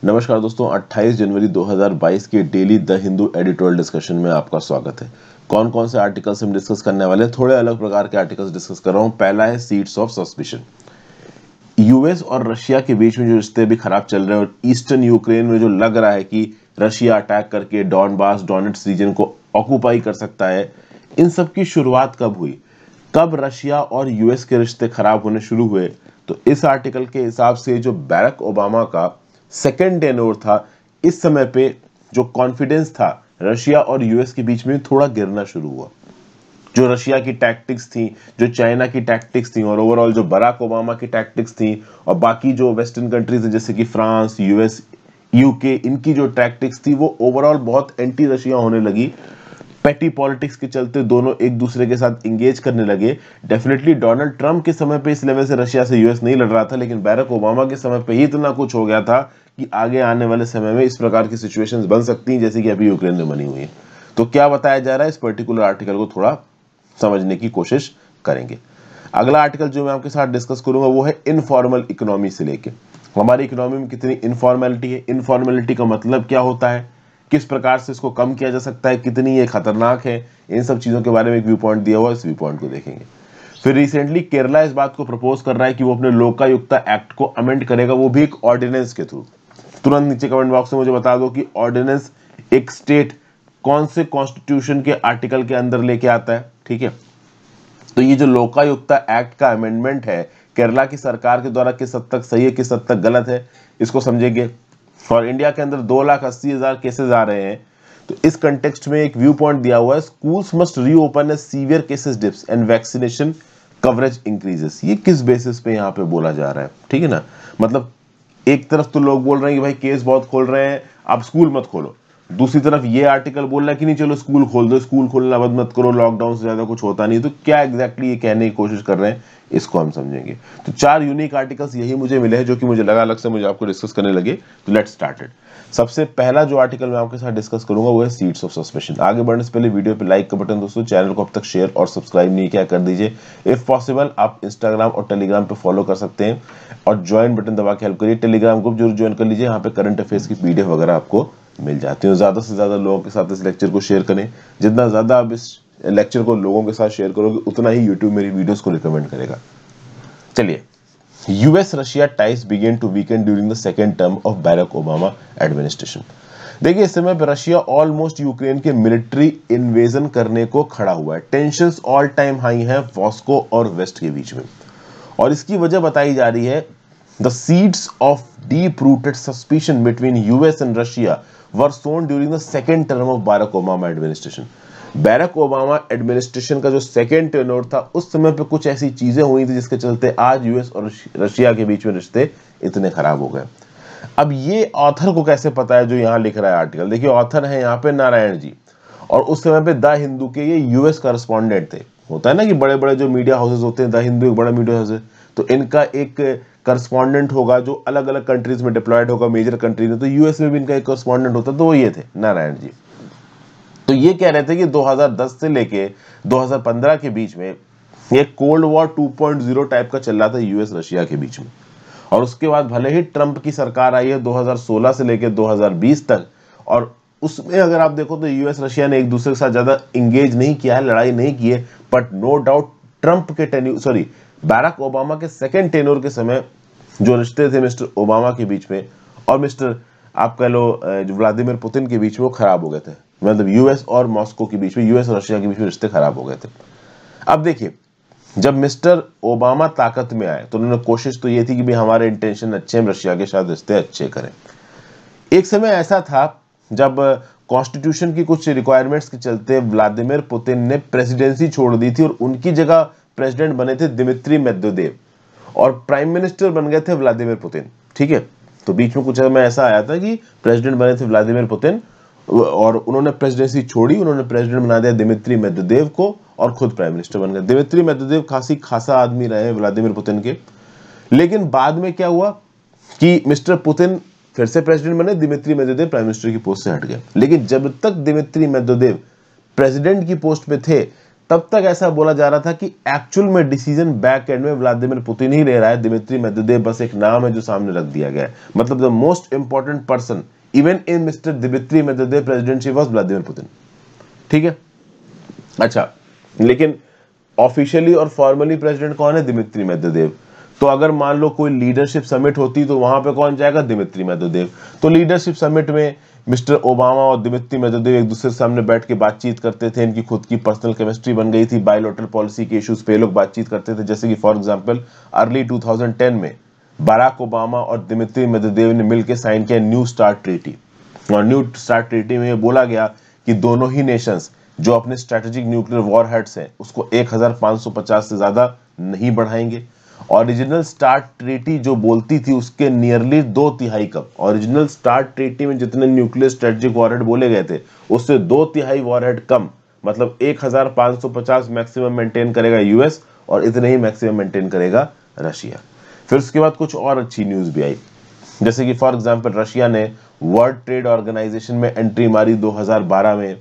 नमस्कार दोस्तों, 28 जनवरी 2022 के daily the Hindu editorial discussion में आपका स्वागत है। कौन कौन से आर्टिकल्स हम डिस्कस करने वाले हैं? थोड़े अलग प्रकार के आर्टिकल्स डिस्कस कर रहा हूं। पहला है सीड्स ऑफ सस्पिशन। यूएस और रशिया के बीच में जो रिश्ते भी खराब चल रहे हैं और ईस्टर्न यूक्रेन में जो लग रहा है कि रशिया अटैक करके डॉनबास डोनेट्स रीजन को ऑक्युपाई कर सकता है, इन सब की शुरुआत कब हुई, कब रशिया और यूएस के रिश्ते खराब होने शुरू हुए? तो इस आर्टिकल के हिसाब से जो बैरक ओबामा का सेकेंड टेन्योर था, इस समय पे जो कॉन्फिडेंस था रशिया और यूएस के बीच में थोड़ा गिरना शुरू हुआ। जो रशिया की टैक्टिक्स थी, जो चाइना की टैक्टिक्स थी और ओवरऑल जो बराक ओबामा की टैक्टिक्स थी और बाकी जो वेस्टर्न कंट्रीज हैं जैसे कि फ्रांस, यूएस, यूके, इनकी जो टैक्टिक्स थी वो ओवरऑल बहुत एंटी रशिया होने लगी। पेटी पॉलिटिक्स के चलते दोनों एक दूसरे के साथ इंगेज करने लगे। डेफिनेटली डोनाल्ड ट्रंप के समय पे इस लेवल से रशिया से यूएस नहीं लड़ रहा था, लेकिन बैरक ओबामा के समय पे ही इतना कुछ हो गया था कि आगे आने वाले समय में इस प्रकार की सिचुएशंस बन सकती हैं जैसे कि अभी यूक्रेन में बनी हुई है। तो क्या बताया जा रहा है, इस पर्टिकुलर आर्टिकल को थोड़ा समझने की कोशिश करेंगे। अगला आर्टिकल जो मैं आपके साथ डिस्कस करूंगा वो है इनफॉर्मल इकोनॉमी से लेके हमारी इकोनॉमी में कितनी इनफॉर्मेलिटी है, इनफॉर्मेलिटी का मतलब क्या होता है, किस प्रकार से इसको कम किया जा सकता है, कितनी ये खतरनाक है, इन सब चीजों के बारे में एक व्यू पॉइंट दिया हुआ है। इस व्यू पॉइंट को देखेंगे। फिर रिसेंटली केरला इस बात को प्रपोज कर रहा है कि वो अपने लोकायुक्ता एक्ट को अमेंड करेगा, वो भी एक ऑर्डिनेंस के थ्रू। तुरंत नीचे कमेंट बॉक्स में मुझे बता दो कि ऑर्डिनेंस एक स्टेट कौन से कॉन्स्टिट्यूशन के आर्टिकल के अंदर लेके आता है। ठीक है, तो ये जो लोकायुक्ता एक्ट का अमेंडमेंट है केरला की सरकार के द्वारा किस हद तक सही है, किस हद तक गलत है, इसको समझेंगे। और इंडिया के अंदर 2,80,000 केसेस आ रहे हैं, तो इस कंटेक्स्ट में एक व्यू पॉइंट दिया हुआ है, schools must reopen as severe cases dips and vaccination coverage increases. ये किस बेसिस पे यहाँ पे बोला जा रहा है? ठीक है ना, मतलब एक तरफ तो लोग बोल रहे हैं कि भाई केस बहुत खोल रहे हैं, आप स्कूल मत खोलो। दूसरी तरफ ये आर्टिकल बोल रहा है कि नहीं चलो स्कूल खोल दो, स्कूल खोलना बंद मत करो, लॉकडाउन से ज्यादा कुछ होता नहीं। तो क्या एग्जैक्टली ये कहने की कोशिश कर रहे हैं, इसको हम समझेंगे। तो 4 यूनिक आर्टिकल्स यही मुझे मिले हैं जो कि मुझे लगा अलग से मुझे आपको डिस्कस करने लगे। तो लेट्स स्टार्टेड। सबसे पहला जो आर्टिकल मैं आपके साथ डिस्कस करूंगा वो है सीड्स ऑफ सस्पेशन। आगे बढ़ने से पहले वीडियो पे लाइक का बटन दोस्तों, चैनल को अब तक शेयर और सब्सक्राइब नहीं किया कर दीजिए। इफ पॉसिबल आप इंस्टाग्राम और टेलीग्राम पे फॉलो कर सकते हैं और ज्वाइन बटन दबा के हेल्प करिए। टेलीग्राम ग्रुप जरूर ज्वाइन कर लीजिए, यहाँ पे करंट अफेयर्स की पीडीएफ वगैरह आपको मिल जाती है। ज्यादा से ज्यादा लोगों के साथ इस लेक्चर को शेयर करें। जितना ज्यादा आप इस लेक्चर को लोगों के साथ शेयर करोगे उतना ही यूट्यूब मेरी वीडियोस को रिकमेंड करेगा। चलिए, US Russia ties begin to weaken during the second term of Barack Obama administration. देखिए, इस समय पर रशिया ऑलमोस्ट यूक्रेन के मिलिट्री इन्वेजन करने को खड़ा हुआ है। टेंशंस ऑल टाइम हाई हैं मॉस्को और वेस्ट के बीच में, और इसकी वजह बताई जा रही है the seeds of deep rooted suspicion between US and Russia were sown during the second term of Barack Obama administration. Barack Obama administration का जो सेकेंड टेन्योर था उस समय पे कुछ ऐसी चीजें हुई थी जिसके चलते आज यूएस और रशिया के बीच में रिश्ते इतने खराब हो गए। अब ये ऑथर को कैसे पता है जो यहाँ लिख रहा है आर्टिकल? देखिए, ऑथर है यहाँ पे नारायण जी, और उस समय पे द हिंदू के ये यूएस करस्पॉन्डेंट थे। होता है ना कि बड़े बड़े जो मीडिया हाउसेस होते हैं, द हिंदू एक बड़ा मीडिया हाउस है, तो इनका एक करस्पॉन्डेंट होगा जो अलग अलग कंट्रीज में डिप्लॉयड होगा, मेजर कंट्रीज में। तो यूएस में भी इनका एक करस्पॉन्डेंट होता, तो वो ये थे नारायण जी। तो ये कह रहे थे कि 2010 से लेके 2015 के बीच में एक कोल्ड वॉर 2.0 टाइप का चल रहा था यूएस रशिया के बीच में। और उसके बाद भले ही ट्रंप की सरकार आई है 2016 से लेकर 2020 तक, और उसमें अगर आप देखो तो यूएस रशिया ने एक दूसरे के साथ ज्यादा इंगेज नहीं किया है, लड़ाई नहीं की है। बट नो डाउट ट्रंप के बैरक ओबामा के सेकेंड टेन्योर के समय जो रिश्ते थे मिस्टर ओबामा के बीच में और मिस्टर आप कह लो व्लादिमीर पुतिन के बीच में, वो खराब हो गए थे। मतलब यूएस और मॉस्को के बीच में, यूएस और रशिया के बीच में रिश्ते खराब हो गए थे। अब देखिए, जब मिस्टर ओबामा ताकत में आए तो उन्होंने कोशिश तो ये थी कि भाई हमारे इंटेंशन अच्छे हैं, रशिया के साथ रिश्ते अच्छे करें। एक समय ऐसा था जब कॉन्स्टिट्यूशन की कुछ रिक्वायरमेंट्स के चलते व्लादिमीर पुतिन ने प्रेसिडेंसी छोड़ दी थी और उनकी जगह प्रेसिडेंट बने थे दिमित्री मेदवेदेव और प्राइम मिनिस्टर बन गए थे व्लादिमीर पुतिन। ठीक है, तो बीच में कुछ समय ऐसा आया था कि प्रेसिडेंट बने थे व्लादिमीर पुतिन और उन्होंने प्रेसिडेंसी छोड़ी, उन्होंने प्रेसिडेंट बना दिया दिमित्री मेदवेदेव को और खुद प्राइम मिनिस्टर बन गए। दिमित्री मेदवेदेव खासा आदमी रहे व्लादिमीर पुतिन के, लेकिन बाद में क्या हुआ कि मिस्टर पुतिन फिर से प्रेसिडेंट बने, दिमित्री मेदवेदेव प्राइम मिनिस्टर की पोस्ट से हट गए। लेकिन जब तक दिमित्री मेदवेदेव प्रेसिडेंट की पोस्ट पे थे तब तक ऐसा बोला जा रहा था कि एक्चुअल में डिसीजन बैक एंड में व्लादिमीर पुतिन ही ले रहा है, दिमित्री मेदवेदेव बस एक नाम है जो सामने रख दिया गया है। मतलब the most important person even in mister Dmitry Medvedev presidentship was Vladimir Putin. ठीक है, अच्छा, लेकिन ऑफिशियली और फॉर्मली प्रेसिडेंट कौन है? Dmitry Medvedev. तो अगर मान लो कोई लीडरशिप समिट होती तो वहां पे कौन जाएगा? Dmitry Medvedev. तो लीडरशिप समिट में मिस्टर ओबामा और दिमित्री मेदवेदेव एक दूसरे के सामने बैठ के बातचीत करते थे, इनकी खुद की पर्सनल केमिस्ट्री बन गई थी, बायलैटरल पॉलिसी के इश्यूज पे लोग बातचीत करते थे। जैसे कि फॉर एग्जांपल अर्ली 2010 में बराक ओबामा और दिमित्री मेदवेदेव ने मिलकर साइन किया न्यू स्टार्ट ट्रीटी, और न्यू स्टार्ट ट्रीटी में बोला गया कि दोनों ही नेशंस जो अपने स्ट्रेटेजिक न्यूक्लियर वॉरहेड्स हैं उसको 1550 से ज्यादा नहीं बढ़ाएंगे। ओरिजिनल स्टार्ट ट्रीटी जो बोलती थी उसके नियरली 2/3 कम, ओरिजिनल स्टार्ट ट्रीटी में जितने न्यूक्लियर स्ट्रेटेजिक वॉरहेड बोले गए थे उससे 2/3 वॉरहेड कम, मतलब 1550 मैक्सिमम मेंटेन करेगा यूएस और इतने ही मैक्सिमम मेंटेन करेगा रशिया। फिर उसके बाद कुछ और अच्छी न्यूज भी आई, जैसे कि फॉर एग्जांपल रशिया ने वर्ल्ड ट्रेड ऑर्गेनाइजेशन में एंट्री मारी 2012 में।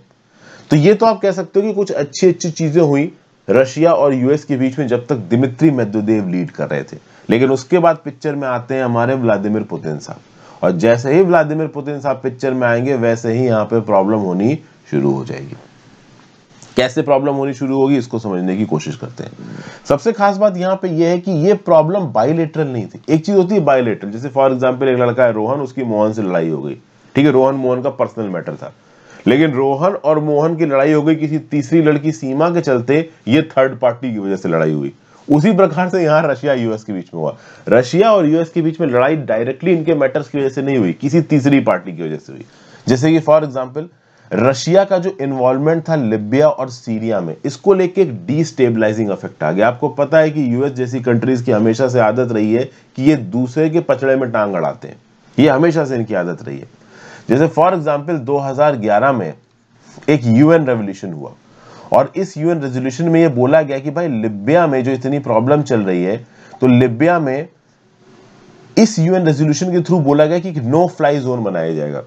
तो ये तो आप कह सकते हो कि कुछ अच्छी अच्छी चीजें हुई रशिया और यूएस के बीच में जब तक दिमित्री मेदवेदेव लीड कर रहे थे। लेकिन उसके बाद पिक्चर में आते हैं हमारे व्लादिमीर पुतिन साहब, और जैसे ही व्लादिमीर पुतिन साहब पिक्चर में आएंगे वैसे ही यहाँ पे प्रॉब्लम होनी शुरू हो जाएगी। कैसे प्रॉब्लम होनी शुरू होगी इसको समझने की कोशिश करते हैं। सबसे खास बात यहाँ पे यह है कि ये प्रॉब्लम बायलैटरल नहीं थी। एक चीज होती है बायलैटरल, जैसे फॉर एग्जांपल एक लड़का है रोहन, उसकी मोहन से लड़ाई हो गई, ठीक है, रोहन मोहन का पर्सनल मैटर था, लेकिन रोहन और मोहन की लड़ाई हो गई किसी तीसरी लड़की सीमा के चलते, ये थर्ड पार्टी की वजह से लड़ाई हुई। उसी प्रकार से यहाँ रशिया यूएस के बीच में हुआ। रशिया और यूएस के बीच में लड़ाई डायरेक्टली इनके मैटर्स की वजह से नहीं हुई, किसी तीसरी पार्टी की वजह से हुई। जैसे कि फॉर एग्जांपल रशिया का जो इन्वॉल्वमेंट था लिबिया और सीरिया में, इसको लेके एक डीस्टेबलाइजिंग इफेक्ट आ गया। आपको पता है कि यूएस जैसी कंट्रीज की हमेशा से आदत रही है कि ये दूसरे के पचड़े में टांग अड़ाते हैं, ये हमेशा से इनकी आदत रही है। जैसे फॉर एग्जांपल 2011 में एक यूएन रेवोल्यूशन हुआ, और इस यूएन रेजोल्यूशन में ये बोला गया कि भाई लिबिया में जो इतनी प्रॉब्लम चल रही है, तो लिबिया में इस यूएन रेजोल्यूशन के थ्रू बोला गया कि नो फ्लाई जोन बनाया जाएगा,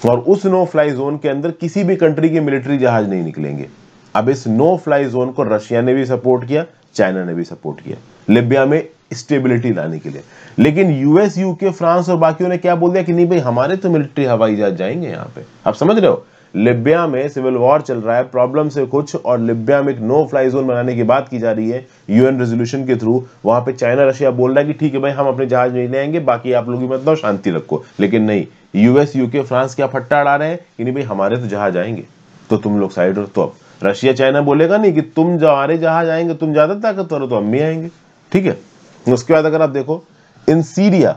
और उस नो फ्लाई जोन के अंदर किसी भी कंट्री के मिलिट्री जहाज नहीं निकलेंगे। अब इस नो फ्लाई जोन को रशिया ने भी सपोर्ट किया, चाइना ने भी सपोर्ट किया लिबिया में स्टेबिलिटी लाने के लिए। लेकिन यूएस, यूके, फ्रांस और बाकियों ने क्या बोल दिया कि नहीं भाई हमारे तो मिलिट्री हवाई जहाज जाएंगे यहाँ पे। आप समझ रहे हो, लिबिया में सिविल वॉर चल रहा है, प्रॉब्लम से कुछ, और लिबिया में एक नो फ्लाई जोन बनाने की बात की जा रही है यूएन रेजोल्यूशन के थ्रू। वहां पे चाइना रशिया बोल रहा है कि ठीक है भाई हम अपने जहाज नहीं ले आएंगे, बाकी आप लोग मतलब शांति रखो। लेकिन नहीं, यूएस, यूके, फ्रांस क्या फट्टा अड़ा रहे हैं कि नहीं भाई हमारे तो जहाज आएंगे, तो तुम लोग साइड रहो। तो अब रशिया चाइना बोलेगा नहीं कि तुम हमारे जहाज आएंगे, तुम ज्यादा ताकतवर हो तो हम भी आएंगे, ठीक है। उसके बाद अगर आप देखो in Syria,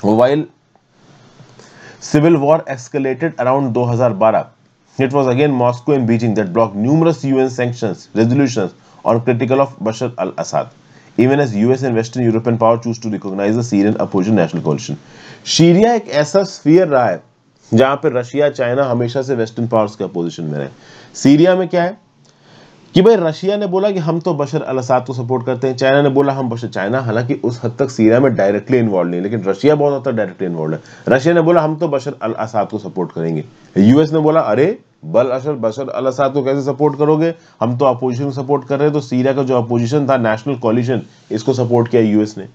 while civil war escalated around 2012, it was again Moscow and Beijing that blocked numerous UN sanctions resolutions on critical of Bashar al-Assad, even as US and Western European power choose to recognize the Syrian opposition national coalition. Syria एक ऐसा sphere रहा है जहां पे Russia, China हमेशा से western powers के opposition में रहे। सीरिया में क्या है कि भाई रशिया ने बोला कि हम तो बशर अल असाद को सपोर्ट करते हैं, चाइना ने बोला हम बशर, चाइना हालांकि उस हद तक सीरिया में डायरेक्टली इन्वॉल्व नहीं, लेकिन रशिया बहुत हद तक डायरेक्टली इन्वॉल्व है। रशिया ने बोला हम तो बशर अल असाद को सपोर्ट करेंगे, यूएस ने बोला अरे बशर अल असाद को कैसे सपोर्ट करोगे, हम तो अपोजिशन को सपोर्ट कर रहे हैं। तो सीरिया का जो अपोजिशन था नेशनल कोलिशन, इसको सपोर्ट किया यूएस ने,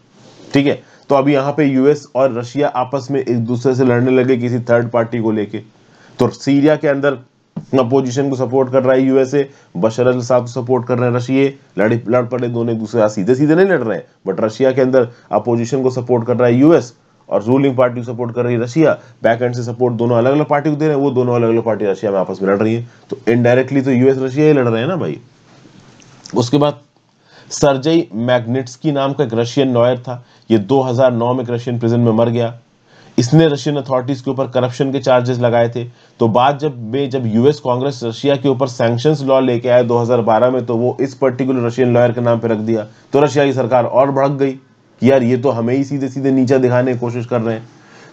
ठीक है। तो अभी यहाँ पे यूएस और रशिया आपस में एक दूसरे से लड़ने लगे किसी थर्ड पार्टी को लेके। तो सीरिया के अंदर अपोजिशन को सपोर्ट कर रहा है यूएसए, बशर अल असाद को सपोर्ट कर रहे हैं रशिया, लड़ पड़े दोनों एक दूसरे सीधे सीधे नहीं लड़ रहे हैं, बट रशिया के अंदर अपोजिशन को सपोर्ट कर रहा है यूएस और रूलिंग पार्टी को सपोर्ट कर रही है रशिया। बैक एंड से सपोर्ट दोनों अलग अलग पार्टी को दे रहे हैं, वो दोनों अलग अलग पार्टी रशिया में आपस में लड़ रही है। तो इनडायरेक्टली तो यूएस रशिया ही लड़ रहे हैं ना भाई। उसके बाद सर्जेई मैग्निट्स्की नाम का एक रशियन लॉयर था, ये 2009 में रशियन प्रिजन में मर गया। इसने रशियन अथॉरिटीज के ऊपर करप्शन के चार्जेस लगाए थे। तो बाद जब यूएस कांग्रेस रशिया के ऊपर सैंक्शंस लॉ लेके आया 2012 में, तो वो इस पर्टिकुलर रशियन लॉयर के नाम पे रख दिया। तो रशिया की सरकार और भड़क गई कि यार ये तो हमें ही सीधे सीधे नीचा दिखाने की कोशिश कर रहे हैं।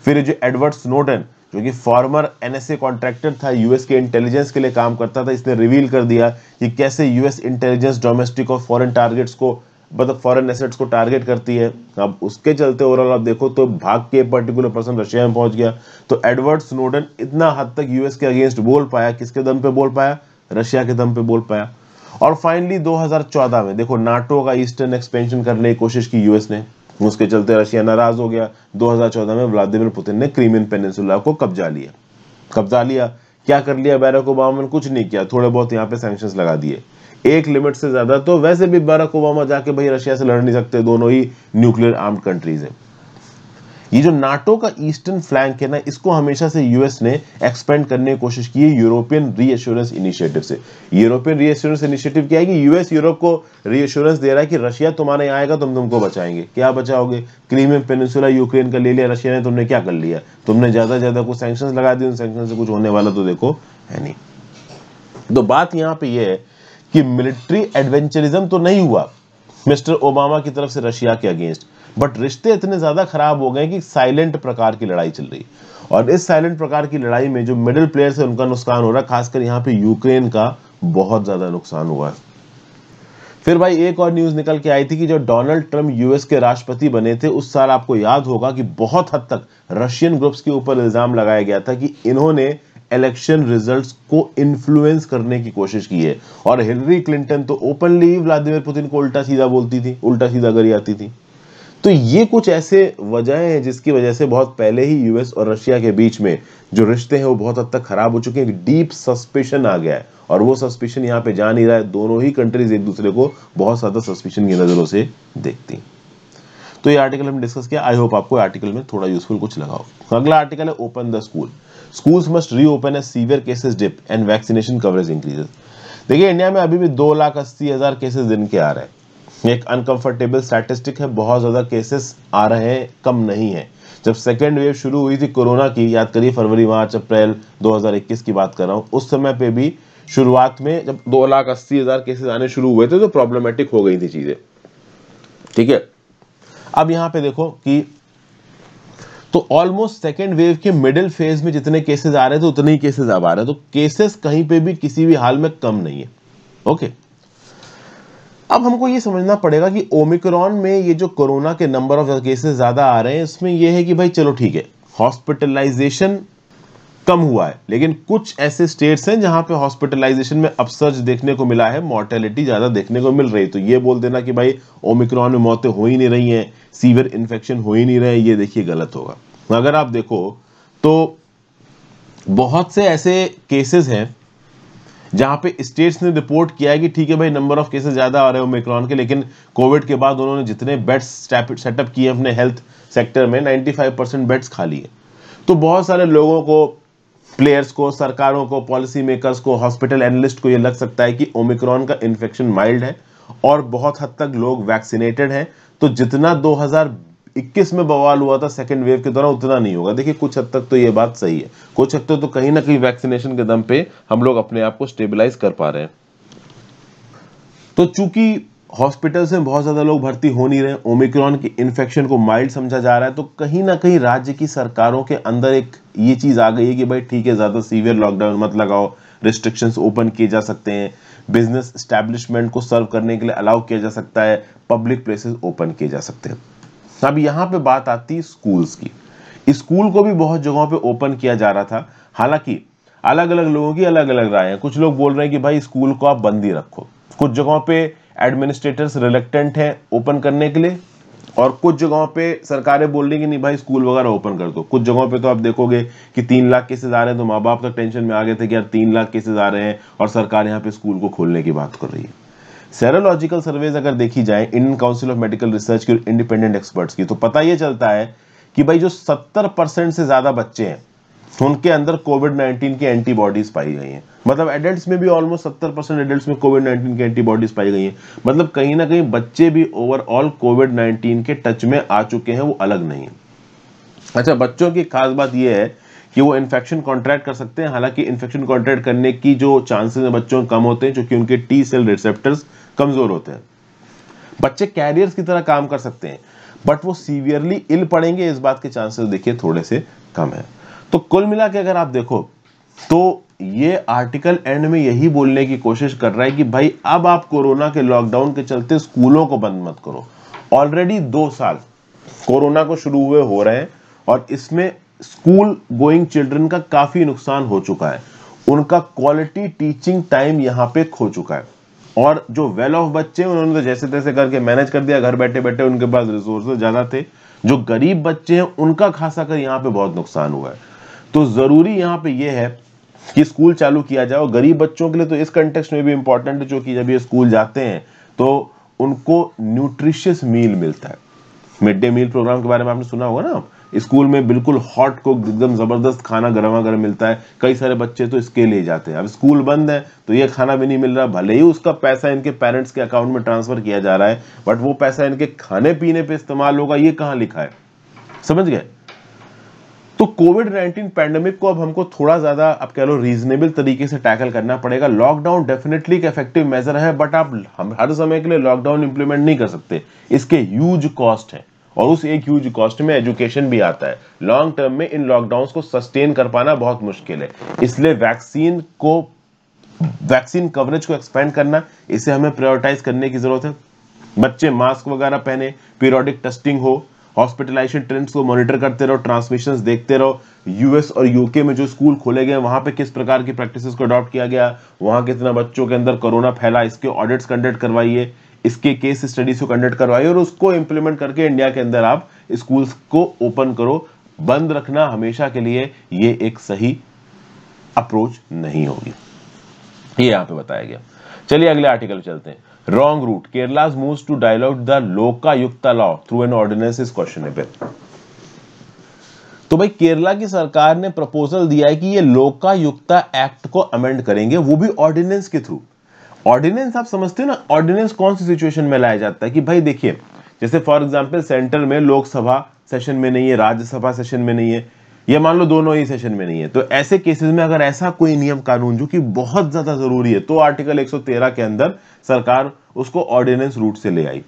फिर जो एडवर्ड स्नोडेन, जो कि फॉर्मर एनएसए कॉन्ट्रैक्टर था, यूएस के इंटेलिजेंस के लिए काम करता था, इसने रिवील कर दिया कि कैसे यूएस इंटेलिजेंस डोमेस्टिक और फॉरेन टारगेट्स को, मतलब फॉरेन एसेट्स को टारगेट करती है। अब उसके चलते ओवरऑल आप देखो तो भाग के पर्टिकुलर पर्सन रशिया में पहुंच गया। तो एडवर्ड स्नोडेन इतना हद तक यूएस के अगेंस्ट बोल पाया, किसके दम पे बोल पाया, रशिया के दम पे बोल पाया। और फाइनली 2014 में देखो नाटो का ईस्टर्न एक्सपेंशन करने की कोशिश की यूएस ने, उसके चलते रशिया नाराज हो गया। 2014 में व्लादिमीर पुतिन ने क्रीमियन पेनिनसुला को कब्जा लिया। क्या कर लिया बाराक ओबामा ने? कुछ नहीं किया, थोड़े बहुत यहाँ पे सैंक्शंस लगा दिए। एक लिमिट से ज्यादा तो वैसे भी बाराक ओबामा जाके भाई रशिया से लड़ नहीं सकते, दोनों ही न्यूक्लियर आर्म्ड कंट्रीज हैं। ये जो नाटो का ईस्टर्न फ्लैंक है ना, इसको हमेशा से यूएस ने एक्सपेंड करने की कोशिश की है यूरोपियन रीएश्योरेंस इनिशिएटिव से। यूरोपियन रीएश्योरेंस इनिशिएटिव क्या है कि यूएस यूरोप को रीएश्योरेंस दे रहा है कि रशिया तुम्हारे यहाँ आएगा, तुमको बचाएंगे। क्या बचाओगे? क्रीमियन पेनिनसुला यूक्रेन का ले लिया रशिया ने, तुमने क्या कर लिया? तुमने ज्यादा कुछ सैंक्शंस लगा दिए, उन सैंक्शन से कुछ होने वाला तो देखो है नहीं। तो बात यहाँ पे ये है कि मिलिट्री एडवेंचरिज्म तो नहीं हुआ मिस्टर ओबामा की तरफ से रशिया के अगेंस्ट, बट रिश्ते इतने ज्यादा खराब हो गए कि साइलेंट प्रकार की लड़ाई चल रही। और इस साइलेंट प्रकार की लड़ाई में जो मिडिल प्लेयर्स है उनका नुकसान हो रहा है, खासकर यहाँ पे यूक्रेन का बहुत ज्यादा नुकसान हुआ है। फिर भाई एक और न्यूज निकल के आई थी कि जो डोनाल्ड ट्रंप यूएस के राष्ट्रपति बने थे उस साल, आपको याद होगा कि बहुत हद तक रशियन ग्रुप्स के ऊपर इल्जाम लगाया गया था कि इन्होंने इलेक्शन रिजल्ट्स को इन्फ्लुएंस करने की कोशिश की है। और हिलरी क्लिंटन तो ओपनली व्लादिमीर पुतिन को उल्टा सीधा बोलती थी, उल्टा सीधा करी आती थी। तो ये कुछ ऐसे वजहें हैं जिसकी वजह से बहुत पहले ही यूएस और रशिया के बीच में जो रिश्ते हैं वो बहुत हद तक खराब हो चुके हैं। डीप सस्पिशन आ गया है और वो सस्पिशन यहाँ पे जा नहीं रहा है। दोनों ही कंट्रीज एक दूसरे को बहुत ज्यादा सस्पिशन की नजरों से देखती। तो ये आर्टिकल हमने डिस्कस किया। आई होप आपको आर्टिकल में थोड़ा यूजफुल कुछ लगा हो। अगला आर्टिकल है open the school. Schools must reopen as severe cases dip and vaccination coverage increases. देखिए इंडिया में अभी भी 2,80,000 केसेस दिन के आ रहे हैं। एक अनकंफर्टेबल स्टैटिस्टिक है, बहुत ज्यादा केसेस आ रहे हैं, कम नहीं है। जब सेकेंड वेव शुरू हुई थी कोरोना की, याद करिए फरवरी मार्च अप्रैल 2021 की बात कर रहा हूं, उस समय पे भी शुरुआत में जब 2,80,000 केसेस आने शुरू हुए थे तो प्रॉब्लमेटिक हो गई थी चीजें। ठीक है, अब यहां पे देखो कि तो ऑलमोस्ट सेकेंड वेव के मिडिल फेज में जितने केसेस आ रहे थे उतने ही केसेस अब आ रहे हैं। तो केसेस कहीं पे भी किसी भी हाल में कम नहीं है। ओके, अब हमको ये समझना पड़ेगा कि ओमिक्रॉन में ये जो कोरोना के नंबर ऑफ केसेस ज्यादा आ रहे हैं, इसमें ये है कि भाई चलो ठीक है हॉस्पिटलाइजेशन कम हुआ है, लेकिन कुछ ऐसे स्टेट्स हैं जहां पे हॉस्पिटलाइजेशन में अपसर्ज देखने को मिला है, मॉर्टेलिटी ज्यादा देखने को मिल रही है। तो ये बोल देना कि भाई ओमिक्रॉन में मौतें हो ही नहीं रही हैं, सीवियर इन्फेक्शन हो ही नहीं रहे, ये देखिए गलत होगा। अगर आप देखो तो बहुत से ऐसे केसेस हैं जहां पे स्टेट्स ने रिपोर्ट किया है कि ठीक है भाई नंबर ऑफ केसेस ज्यादा आ रहे हैं ओमिक्रॉन के, लेकिन कोविड के बाद उन्होंने जितने बेड्स सेटअप किए अपने हेल्थ सेक्टर में 95% बेड्स खाली है। तो बहुत सारे लोगों को, प्लेयर्स को, सरकारों को, पॉलिसी मेकर्स को, हॉस्पिटल एनालिस्ट को ये लग सकता है कि ओमिक्रॉन का इन्फेक्शन माइल्ड है और बहुत हद तक लोग वैक्सीनेटेड हैं, तो जितना 2021 में बवाल हुआ था सेकेंड वेव के दौरान उतना नहीं होगा। देखिए कुछ हद तक तो ये बात सही है, कुछ हद तक तो कहीं ना कहीं वैक्सीनेशन के दम पे हम लोग अपने आप को स्टेबलाइज कर पा रहे हैं। तो चूंकि हॉस्पिटल्स में बहुत ज्यादा लोग भर्ती हो नहीं रहे, ओमिक्रॉन की इन्फेक्शन को माइल्ड समझा जा रहा है, तो कहीं ना कहीं राज्य की सरकारों के अंदर एक ये चीज आ गई है कि भाई ठीक है ज्यादा सीवियर लॉकडाउन मत लगाओ, रिस्ट्रिक्शंस ओपन किए जा सकते हैं, बिजनेस एस्टैब्लिशमेंट को सर्व करने के लिए अलाउ किया जा सकता है, पब्लिक प्लेसेस ओपन किए जा सकते हैं। अब यहाँ पे बात आती है स्कूल्स की। स्कूल को भी बहुत जगहों पे ओपन किया जा रहा था, हालांकि अलग अलग लोगों की अलग अलग राय है। कुछ लोग बोल रहे हैं कि भाई स्कूल को आप बंद ही रखो, कुछ जगहों पे एडमिनिस्ट्रेटर्स रिलेक्टेंट हैं ओपन करने के लिए, और कुछ जगहों पे सरकारें बोल रही कि नहीं भाई स्कूल वगैरह ओपन कर दो। कुछ जगहों पे तो आप देखोगे कि 3 लाख केसेस आ रहे हैं, तो माँ बाप तक टेंशन में आ गए थे कि यार 3 लाख केसेस आ रहे हैं और सरकार यहाँ पे स्कूल को खोलने की बात कर रही है। सेरोलॉजिकल सर्वेज अगर देखी जाए Indian council of medical research की और इंडिपेंडेंट एक्सपर्ट्स की, तो पता ये चलता है कि भाई जो 70% से ज्यादा बच्चे हैं उनके अंदर कोविड-19 की एंटीबॉडीज पाई गई हैं। मतलब एडल्ट्स में भी ऑलमोस्ट 70% एडल्ट्स में कोविड-19 की एंटीबॉडीज पाई गई हैं। मतलब कहीं ना कहीं बच्चे भी ओवरऑल कोविड-19 के टच में आ चुके हैं, वो अलग नहीं है। अच्छा, बच्चों की खास बात यह है कि वो इन्फेक्शन कॉन्ट्रैक्ट कर सकते हैं, हालांकि इन्फेक्शन कॉन्ट्रैक्ट करने की जो चांसेस है बच्चों कम होते हैं क्योंकि उनके टी सेल रिसेप्टर्स कमजोर होते हैं। बच्चे कैरियर्स की तरह काम कर सकते हैं, बट वो सीवियरली इल पड़ेंगे, इस बात के चांसेस देखिए थोड़े से कम है। तो कुल मिला के अगर आप देखो तो ये आर्टिकल एंड में यही बोलने की कोशिश कर रहा है कि भाई अब आप कोरोना के लॉकडाउन के चलते स्कूलों को बंद मत करो। ऑलरेडी 2 साल कोरोना को शुरू हुए हो रहे हैं और इसमें स्कूल गोइंग चिल्ड्रन का काफी नुकसान हो चुका है, उनका क्वालिटी टीचिंग टाइम यहां पे खो चुका है। और जो वेल ऑफ बच्चे उन्होंने तो जैसे तैसे करके मैनेज कर दिया, घर बैठे बैठे उनके पास रिसोर्सेज ज्यादा थे। जो गरीब बच्चे हैं उनका खासा कर यहाँ पे बहुत नुकसान हुआ है। तो जरूरी यहाँ पे ये है कि स्कूल चालू किया जाए, और गरीब बच्चों के लिए तो इस कंटेक्स्ट में भी इंपॉर्टेंट है, जो कि जब ये स्कूल जाते हैं तो उनको न्यूट्रिशियस मील मिलता है। मिड डे मील प्रोग्राम के बारे में आपने सुना होगा ना, स्कूल में बिल्कुल हॉट को एकदम जबरदस्त खाना गर्मा गर्म मिलता है। कई सारे बच्चे तो इसके लिए जाते हैं। अब स्कूल बंद है तो ये खाना भी नहीं मिल रहा, भले ही उसका पैसा इनके पेरेंट्स के अकाउंट में ट्रांसफर किया जा रहा है, बट वो पैसा इनके खाने पीने पे इस्तेमाल होगा, ये कहां लिखा है, समझ गए। तो कोविड-19 पैंडेमिक को अब हमको थोड़ा ज्यादा अब कह लो रीजनेबल तरीके से टैकल करना पड़ेगा। लॉकडाउन डेफिनेटली एक इफेक्टिव मेजर है, बट आप हम हर समय के लिए लॉकडाउन इंप्लीमेंट नहीं कर सकते, इसके ह्यूज कॉस्ट है, और उस एक ह्यूज कॉस्ट में एजुकेशन भी आता है। लॉन्ग टर्म में इन लॉकडाउन को सस्टेन कर पाना बहुत मुश्किल है, इसलिए वैक्सीन कवरेज को एक्सपेंड करना, इसे हमें प्रायोरिटाइज करने की जरूरत है। बच्चे मास्क वगैरह पहने, पीरियोडिक टेस्टिंग हो, हॉस्पिटलाइजेशन ट्रेंड्स को मॉनिटर करते रहो, ट्रांसमिशंस देखते रहो। यूएस और यूके में जो स्कूल खोले गए वहां पे किस प्रकार की प्रैक्टिसेस को अडॉप्ट किया गया, वहां कितना बच्चों के अंदर कोरोना फैला, इसके ऑडिट्स कंडक्ट करवाइए, इसके केस स्टडीज को कंडक्ट करवाइए, और उसको इंप्लीमेंट करके इंडिया के अंदर आप स्कूल्स को ओपन करो। बंद रखना हमेशा के लिए ये एक सही अप्रोच नहीं होगी, ये यहां पे बताया गया। चलिए अगले आर्टिकल चलते हैं। Wrong route, Kerala's moves to dilute the Lokayukta law through an ordinance is questionable. तो भाई केरला की सरकार ने प्रपोजल दिया है कि ये लोकायुक्ता एक्ट को अमेंड करेंगे, वो भी ऑर्डिनेंस के थ्रू। ऑर्डिनेंस आप समझते हो ना, ऑर्डिनेंस कौन सी सिचुएशन में लाया जाता है कि भाई देखिए, जैसे फॉर एग्जांपल सेंटर में लोकसभा सेशन में नहीं है, राज्यसभा सेशन में नहीं है, या मान लो दोनों ही सेशन में नहीं है, तो ऐसे केसेस में अगर ऐसा कोई नियम कानून जो कि बहुत ज्यादा जरूरी है, तो आर्टिकल 113 के अंदर सरकार उसको ऑर्डिनेंस रूट से ले आई।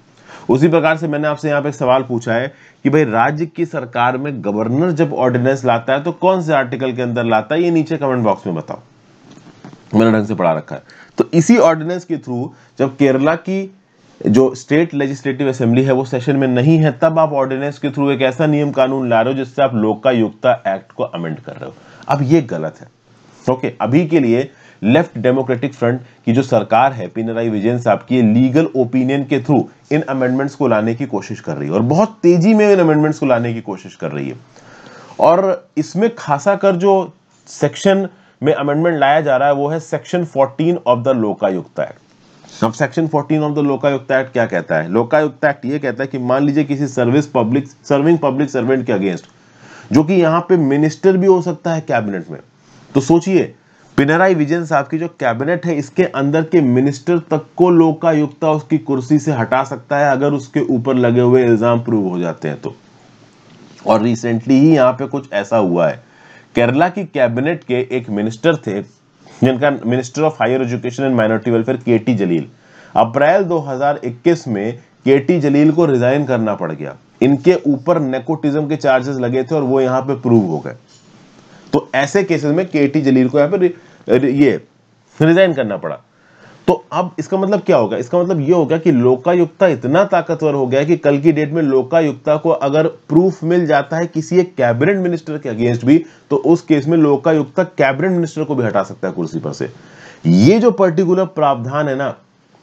उसी प्रकार से मैंने आपसे यहाँ पे एक सवाल पूछा है कि भाई राज्य की सरकार में गवर्नर जब ऑर्डिनेंस लाता है तो कौन से आर्टिकल के अंदर लाता है, ये नीचे कमेंट बॉक्स में बताओ, मैंने ढंग से पढ़ा रखा है। तो इसी ऑर्डिनेंस के थ्रू जब केरला की जो स्टेट लेजिस्लेटिव असेंबली है वो सेशन में नहीं है, तब आप ऑर्डिनेंस के थ्रू एक ऐसा नियम कानून ला रहे हो जिससे आप लोकायुक्ता एक्ट को अमेंड कर रहे हो। अब ये गलत है। ओके, अभी के लिए लेफ्ट डेमोक्रेटिक फ्रंट की जो सरकार है पिनराई विजयन साहब की, लीगल ओपिनियन के थ्रू इन अमेंडमेंट्स को लाने की कोशिश कर रही है, और बहुत तेजी में इन अमेंडमेंट्स को लाने की कोशिश कर रही है। और इसमें खासा कर जो सेक्शन में अमेंडमेंट लाया जा रहा है वो है section 14 of the Lokayukta act. अब section 14 of the Lokayukta act क्या कहता है? लोकायुक्ता एक्ट ये कहता है कि मान लीजिए किसी सर्विंग पब्लिक सर्वेंट के अगेंस्ट, जो कि यहां पे मिनिस्टर भी हो सकता है कैबिनेट में, तो सोचिए पिनराई विजयन साहब की जो कैबिनेट है इसके अंदर के मिनिस्टर तक को लोकायुक्ता उसकी कुर्सी से हटा सकता है अगर उसके ऊपर लगे हुए इल्जाम प्रूव हो जाते हैं तो। और रिसेंटली ही यहां पे कुछ ऐसा हुआ है। केरला की कैबिनेट के एक मिनिस्टर थे जिनका minister of higher education and minority welfare KT Jaleel, April 2021 में केटी जलील को रिजाइन करना पड़ गया। इनके ऊपर नेपोटिज्म के चार्जेस लगे थे और वो यहां पे प्रूव हो गए। तो ऐसे केसेस में केटी जलील को यहां पे ये रिजाइन करना पड़ा। तो अब इसका मतलब क्या होगा? इसका मतलब ये होगा कि लोकायुक्ता इतना ताकतवर हो गया कि कल की डेट में लोकायुक्ता को अगर प्रूफ मिल जाता है किसी एक कैबिनेट मिनिस्टर के अगेंस्ट भी, तो उस केस में लोकायुक्ता कैबिनेट मिनिस्टर को भी हटा सकता है कुर्सी पर से। ये जो पर्टिकुलर प्रावधान है ना,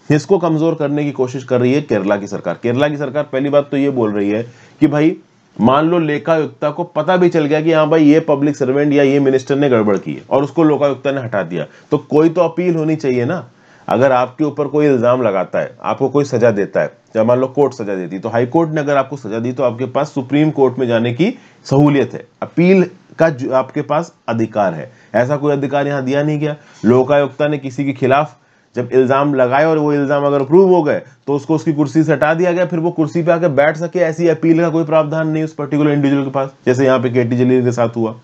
इसको कमजोर करने की कोशिश कर रही है केरला की सरकार। केरला की सरकार पहली बात तो ये बोल रही है कि भाई मान लो लोकायुक्ता को पता भी चल गया कि हाँ भाई ये पब्लिक सर्वेंट या ये मिनिस्टर ने गड़बड़ की है और उसको लोकायुक्ता ने हटा दिया, तो कोई तो अपील होनी चाहिए ना। अगर आपके ऊपर कोई इल्जाम लगाता है, आपको कोई सजा देता है, या मान लो कोर्ट सजा देती, तो हाई कोर्ट ने अगर आपको सजा दी तो आपके पास सुप्रीम कोर्ट में जाने की सहूलियत है, अपील का आपके पास अधिकार है। ऐसा कोई अधिकार यहां दिया नहीं गया। लोकायुक्ता ने किसी के खिलाफ जब इल्जाम लगाए और वो इल्जाम अगर प्रूव हो गए तो उसको उसकी कुर्सी से हटा दिया गया, फिर वो कुर्सी पे आकर बैठ सके, ऐसी अपील का कोई प्रावधान नहीं उस पर्टिकुलर इंडिविजुअल के पास, जैसे यहाँ पे केटी जलील के साथ हुआ।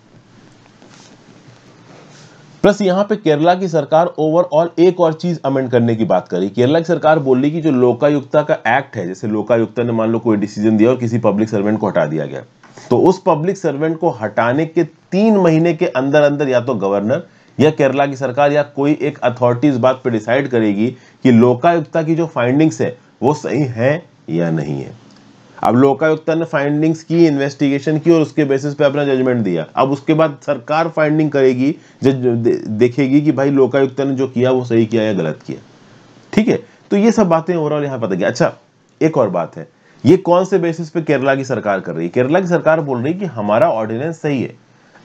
प्लस यहां पे केरला की सरकार ओवरऑल एक और चीज अमेंड करने की बात करी। केरला की सरकार बोल रही कि जो लोकायुक्ता का एक्ट है, जैसे लोकायुक्ता ने मान लो कोई डिसीजन दिया और किसी पब्लिक सर्वेंट को हटा दिया गया, तो उस पब्लिक सर्वेंट को हटाने के 3 महीने के अंदर अंदर या तो गवर्नर या केरला की सरकार या कोई एक अथॉरिटी इस बात पे डिसाइड करेगी कि लोकायुक्ता की जो फाइंडिंग्स है वो सही है या नहीं है। अब लोकायुक्ता ने फाइंडिंग्स की, इन्वेस्टिगेशन की और उसके बेसिस पे अपना जजमेंट दिया। अब उसके बाद सरकार फाइंडिंग करेगी, देखेगी कि भाई लोकायुक्ता ने जो किया वो सही किया या गलत किया। ठीक है, तो ये सब बातें ओवरऑल यहाँ पता गया। अच्छा, एक और बात है, ये कौन से बेसिस पे केरला की सरकार कर रही है? केरला की सरकार बोल रही है कि हमारा ऑर्डिनेंस सही है।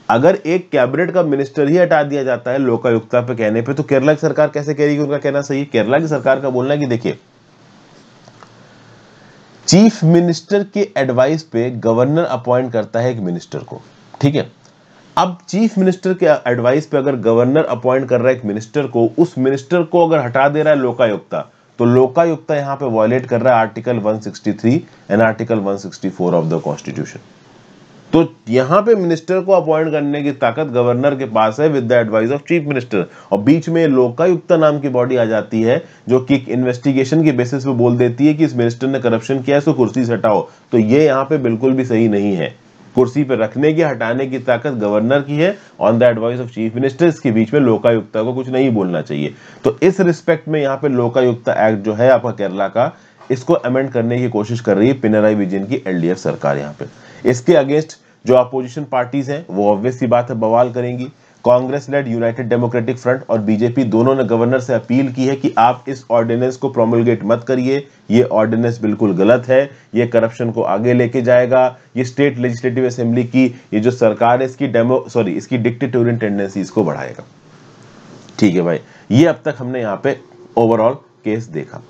अगर एक कैबिनेट का मिनिस्टर ही हटा दिया जाता है लोकायुक्ता पे कहने पे, तो केरला की सरकार कैसे कह रही है कि उनका कहना सही है? केरला की सरकार का बोलना है कि देखिए, चीफ मिनिस्टर के एडवाइस पे गवर्नर अपॉइंट करता है एक मिनिस्टर को, ठीक है। अब चीफ मिनिस्टर के एडवाइस पे अगर गवर्नर अपॉइंट कर रहा है एक मिनिस्टर को, उस मिनिस्टर को अगर हटा दे रहा है लोकायुक्ता, तो लोकायुक्ता यहां पे वायलेट कर रहा है article 163 and article 164 of the constitution. तो यहां पे मिनिस्टर को अपॉइंट करने की ताकत गवर्नर के पास है with the advice of chief minister, और बीच में लोकायुक्ता नाम की बॉडी आ जाती है जो कि इन्वेस्टिगेशन के बेसिस पे बोल देती है कि इस मिनिस्टर ने करप्शन किया है, इसको कुर्सी से हटाओ। तो ये यहां पे बिल्कुल भी सही नहीं है। कुर्सी पे रखने की, हटाने की ताकत गवर्नर की है on the advice of chief minister. इसके बीच में लोकायुक्ता को कुछ नहीं बोलना चाहिए। तो इस रिस्पेक्ट में यहाँ पे लोकायुक्ता एक्ट जो है आपका केरला का, इसको अमेंड करने की कोशिश कर रही है पिनराई विजयन की एलडीएफ सरकार। यहाँ पे इसके अगेंस्ट जो अपोजिशन पार्टीज हैं वो ऑब्वियस सी बात है बवाल करेंगी। Congress led United Democratic Front और बीजेपी दोनों ने गवर्नर से अपील की है कि आप इस ऑर्डिनेंस को प्रोमलगेट मत करिए, ये ऑर्डिनेंस बिल्कुल गलत है, ये करप्शन को आगे लेके जाएगा, ये स्टेट लेजिस्लेटिव असेंबली की ये जो सरकार है इसकी डिक्टेटोरियन टेंडेंसीज को बढ़ाएगा। ठीक है भाई, ये अब तक हमने यहाँ पे ओवरऑल केस देखा।